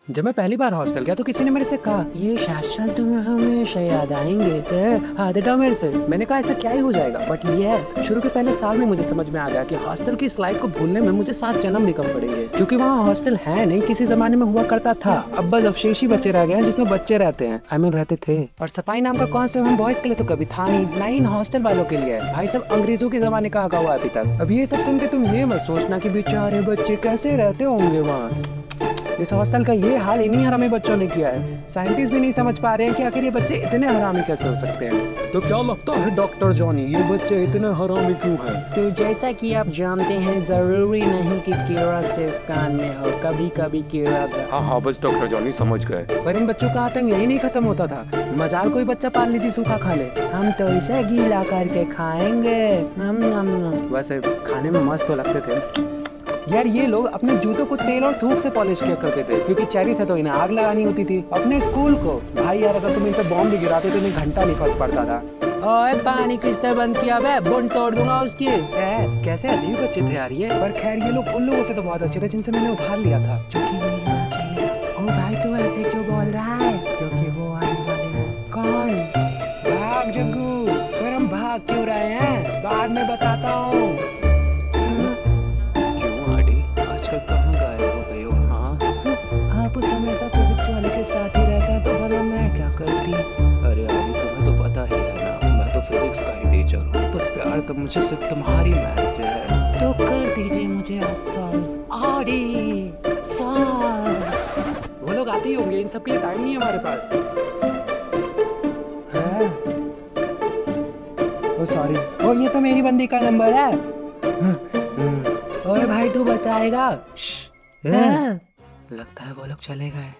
जब मैं पहली बार हॉस्टल गया तो किसी ने मेरे से कहा, ये शासन तुम्हें हमेशा याद आएंगे, हाथ हटाओ मेरे से। मैंने कहा ऐसा क्या ही हो जाएगा, बट यस, शुरू के पहले साल में मुझे समझ में आ गया कि हॉस्टल की इस लाइफ को भूलने में मुझे 7 जन्म भी कम पड़ेंगे, क्योंकि वहाँ हॉस्टल है नहीं, किसी जमाने में हुआ करता था। अब बस अवशेष ही बचे रह गए हैं जिसमें बच्चे रहते हैं, आई मीन रहते थे। और सफाई नाम का कॉन्सेप्ट हम बॉयज के लिए तो कभी था नहीं, ना ही इन हॉस्टल वालों के लिए। भाई सब अंग्रेजों के जमाने का आगा हुआ अभी तक। अब ये सब सुन के तुम ये मत सोचना कि बेचारे बच्चे कैसे रहते होंगे वहाँ। इस हॉस्टल का ये हाल इन्हीं हरामी बच्चों ने किया है। साइंटिस्ट भी नहीं समझ पा रहे हैं कि आखिर ये बच्चे इतने हरामी कैसे हो सकते हैं। तो क्या लगता है डॉक्टर जॉनी, ये बच्चे इतने हरामी क्यों हैं? तो जैसा कि आप जानते हैं, जरूरी नहीं कि कीड़ा सिर्फ कान में हो, कभी कभी कीड़ा। हाँ बस डॉक्टर जॉनी समझ गए। पर इन बच्चों का आतंक यही नहीं खत्म होता था। मजाल कोई बच्चा पाल लीजिए सूखा खा ले, हम तो इसे गीला करके खाएंगे। वैसे खाने में मस्त तो लगते थे यार। ये लोग अपने जूतों को तेल और थूक से पॉलिश किया करते थे, क्योंकि चेरी से तो इन्हें आग लगानी होती थी। अपने स्कूल को भाई यार, अगर तुम इन पे बॉम्ब भी गिराते तो इन्हें घंटा नहीं फर्क पड़ता था। ओए पानी किसने बंद किया बे, बुन तोड़ दूंगा उसकी। कैसे अजीब बच्चे थे यार ये। पर खैर ये लोग उन लोगों से तो बहुत अच्छे थे जिनसे मैंने उधार लिया था, जो कि नहीं होना चाहिए। ओ भाई तू ऐसे क्यों बोल रहा है? क्योंकि वो आने वाले हैं। कौन? भाग जग्गू। पर हम भाग क्यों रहे हैं, बाद में बताता हूँ। कहाँ गायब हो गई हो? हाँ आप उस हमेशा फिजिक्स वाले के साथ ही रहता है, तो भला मैं क्या करती। अरे आदि तुम्हें तो पता ही है ना, मैं तो फिजिक्स का ही टीचर हूँ, पर प्यार तो मुझे सिर्फ तुम्हारी मैथ से है। तो कर दीजिए मुझे आज सॉल्व। आदि सॉल्व। वो लोग आते ही होंगे, इन सब के लिए टाइम नहीं है हमारे पास। है? ओ सॉरी, ओ ये तो मेरी बंदी का नंबर है। ओए भाई तू बताएगा? लगता है वो लोग चले गए।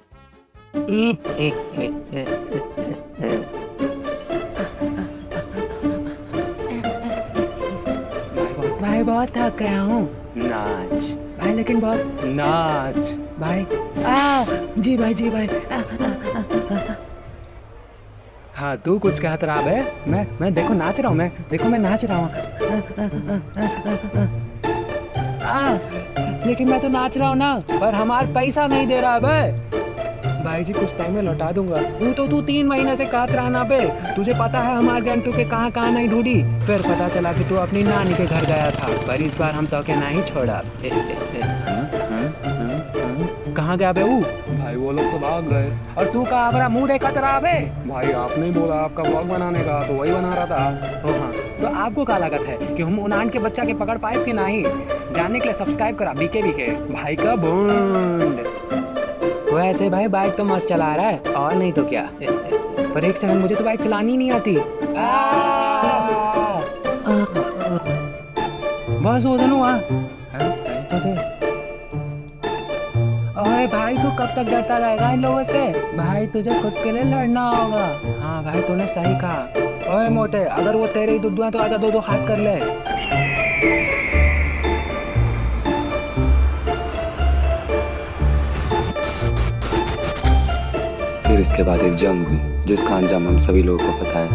भाई बहुत थक गया हूँ। नाच भाई, लेकिन बहुत नाच भाई। जी भाई जी भाई। हाँ तू कुछ कहत रहा है? मैं देखो नाच रहा हूँ, मैं नाच रहा हूँ। लेकिन मैं तो नाच रहा हूँ ना, पर हमारा पैसा नहीं दे रहा बे। भाई जी कुछ टाइम में लौटा दूंगा। तू 3 महीने से कहत रहा ना बे। तुझे पता है हमारे गैंग तुके कहाँ कहाँ नहीं ढूंढी। फिर पता चला कि तू अपनी नानी के घर गया था, पर इस बार हम तो के नहीं छोड़ा। कहाँ गया बे वो? भाई वो लोग तो भाग गए। और तू कहाँ अपना मुँह देखत रहा बे? भाई आपने ही बोला आपका व्लॉग बनाने का, तो वही बना रहा था। ओ हाँ, तो आपको क्या लागत है कि हम उनान के बच्चा के पकड़ पाए कि नहीं? जानने के लिए सब्सक्राइब करा बीके भाई का बूंद। वैसे भाई बाइक तो मस्त चला रहा है, और नहीं तो क्या। पर एक सेकंड, मुझे तो बाइक चलानी नहीं आती। बस वो दोनों ओए भाई तू कब तक डरता रहेगा इन लोगों से? भाई तुझे खुद के लिए लड़ना होगा। हाँ भाई तूने सही कहा। ओए मोटे, अगर वो तेरे ही दुद्दू हैं तो आजा 2-2 हाथ कर ले। फिर इसके बाद एक जंग हुई, जिसका अंजाम हम सभी लोगों को पता है।